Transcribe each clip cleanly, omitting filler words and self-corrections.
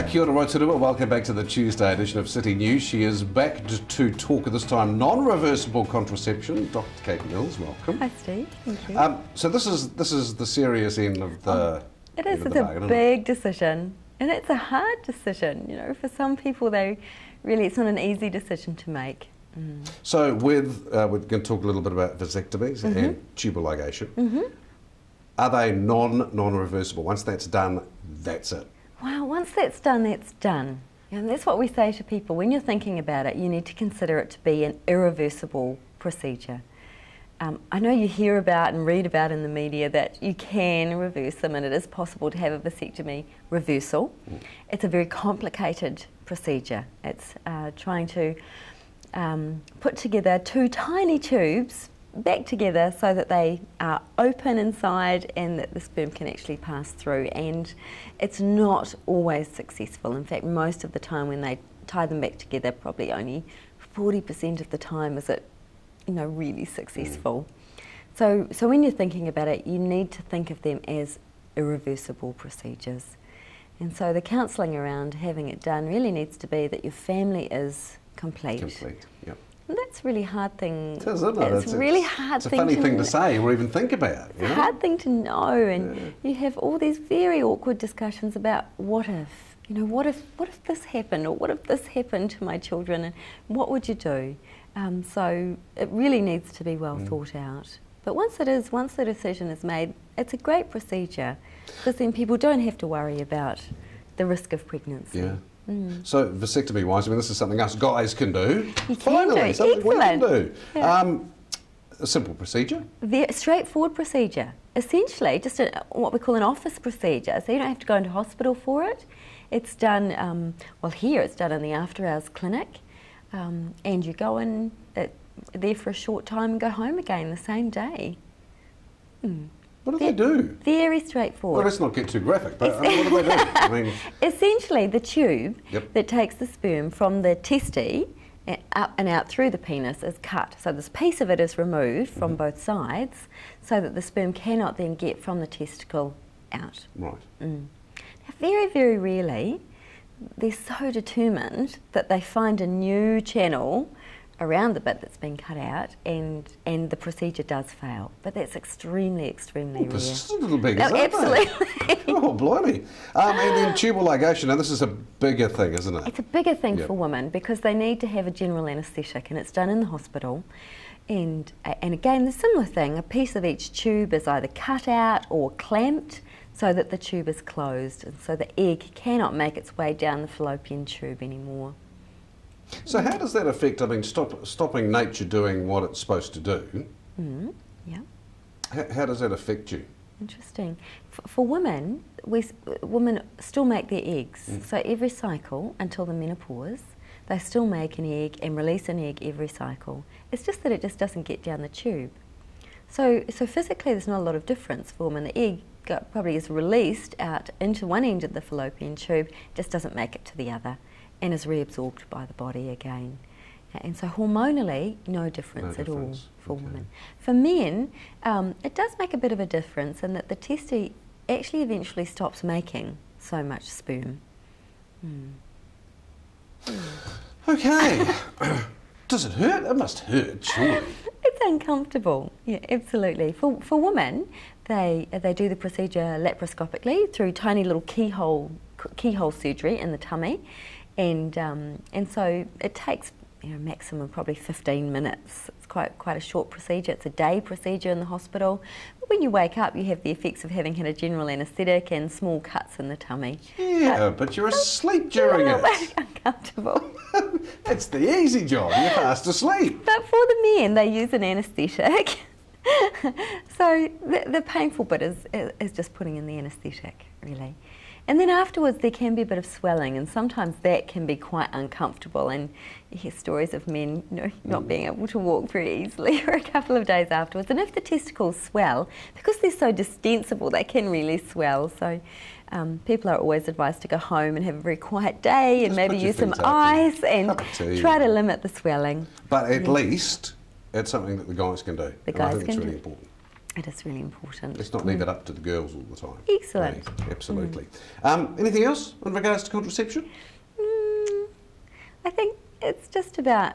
Kia ora Rotorua, welcome back to the Tuesday edition of City News. She is back to talk at this time non-reversible contraception. Dr. Cate welcome. Hi Steve, thank you. So this is the serious end of the It is, it's a big decision, and it's a hard decision. You know, for some people it's not an easy decision to make. So we're going to talk a little bit about vasectomies and tubal ligation. Are they non-reversible? Once that's done, that's it? Well, once that's done, that's done. And that's what we say to people. When you're thinking about it, you need to consider it to be an irreversible procedure. I know you hear about and read about in the media that you can reverse them, and it is possible to have a vasectomy reversal. It's a very complicated procedure. It's trying to put together two tiny tubes back together so that they are open inside and that the sperm can actually pass through, and it's not always successful. In fact, most of the time when they tie them back together, probably only 40% of the time is it, you know, really successful. So when you're thinking about it, you need to think of them as irreversible procedures. And so the counselling around having it done really needs to be that your family is complete. Complete, yep. And that's a really hard thing. It is, isn't it? It's a really hard thing. It's a funny thing to say or even think about. It's a hard thing to know, and you have all these very awkward discussions about what if, you know, what if this happened, or what if this happened to my children, and what would you do? So it really needs to be well thought out. But once the decision is made, it's a great procedure, because then people don't have to worry about the risk of pregnancy. Yeah. So vasectomy-wise, I mean, this is something us guys can do. You Finally, can do. something we can do. Yeah. A simple procedure. Very straightforward procedure. Essentially, just what we call an office procedure. So you don't have to go into hospital for it. It's done, well, here it's done in the after-hours clinic, and you go in there for a short time and go home again the same day. What do they do? Very straightforward. Well, let's not get too graphic, but what do they do? I mean, essentially, the tube that takes the sperm from the testes up and out through the penis is cut. So this piece of it is removed from both sides, so that the sperm cannot then get from the testicle out. Right. Now, very, very rarely, they're so determined that they find a new channel around the bit that's been cut out, and the procedure does fail. But that's extremely, extremely rare. Persistent little beggars, aren't they? Absolutely. Oh, blimey. And then tubal ligation, now this is a bigger thing, isn't it? It's a bigger thing for women, because they need to have a general anaesthetic, and it's done in the hospital. And again, the similar thing, a piece of each tube is either cut out or clamped so that the tube is closed, and so the egg cannot make its way down the fallopian tube anymore. So how does that affect, I mean, stopping nature doing what it's supposed to do? Yeah. How does that affect you? Interesting. For women, women still make their eggs. So every cycle until the menopause, they still make an egg and release an egg every cycle. It's just that it just doesn't get down the tube. So physically there's not a lot of difference for women. The egg probably is released out into one end of the fallopian tube, just doesn't make it to the other, and is reabsorbed by the body again. And so hormonally, no difference at all for women. For men, it does make a bit of a difference in that the testes actually eventually stops making so much sperm. Okay. Does it hurt? It must hurt, surely. It's uncomfortable, yeah, absolutely. For women, they do the procedure laparoscopically through tiny little keyhole surgery in the tummy. And so it takes, you know, maximum probably 15 minutes. It's quite a short procedure. It's a day procedure in the hospital. But when you wake up, you have the effects of having had a general anaesthetic and small cuts in the tummy. Yeah, but you're asleep during it. It's uncomfortable. It's the easy job. You're fast asleep. But for the men, they use an anaesthetic. So the painful bit is just putting in the anaesthetic, really. And then afterwards there can be a bit of swelling, and sometimes that can be quite uncomfortable, and you hear stories of men, you know, not being able to walk very easily for a couple of days afterwards. And if the testicles swell, because they're so distensible, they can really swell. So people are always advised to go home and have a very quiet day, and maybe use some ice and try to limit the swelling. But at least it's something that the guys can do. The guys I think can it's really do. important. It is really important. Let's not leave it up to the girls all the time. Excellent. Please. Absolutely. Anything else in regards to contraception? I think it's just about,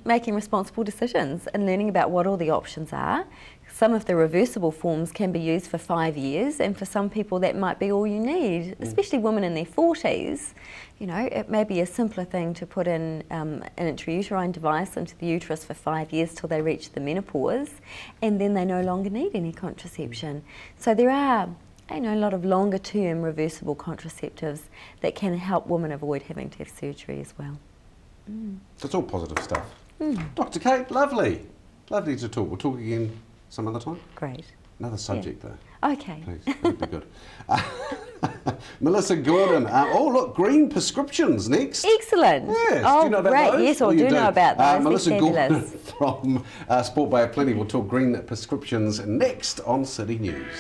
making responsible decisions and learning about what all the options are. Some of the reversible forms can be used for 5 years, and for some people that might be all you need, especially women in their 40s. It may be a simpler thing to put in an intrauterine device into the uterus for 5 years till they reach the menopause, and then they no longer need any contraception. So there are a lot of longer term reversible contraceptives that can help women avoid having to have surgery as well. That's all positive stuff. Dr. Cate, lovely. Lovely to talk. We'll talk again some other time. Great. Another subject though. Okay. Please, that'd be good. Melissa Gordon. Oh, look, green prescriptions next. Excellent. Yes. Oh, do you know about great. those? Yes, I do know about those. Melissa Gordon fabulous. from Sport Bay of Plenty will talk green prescriptions next on City News.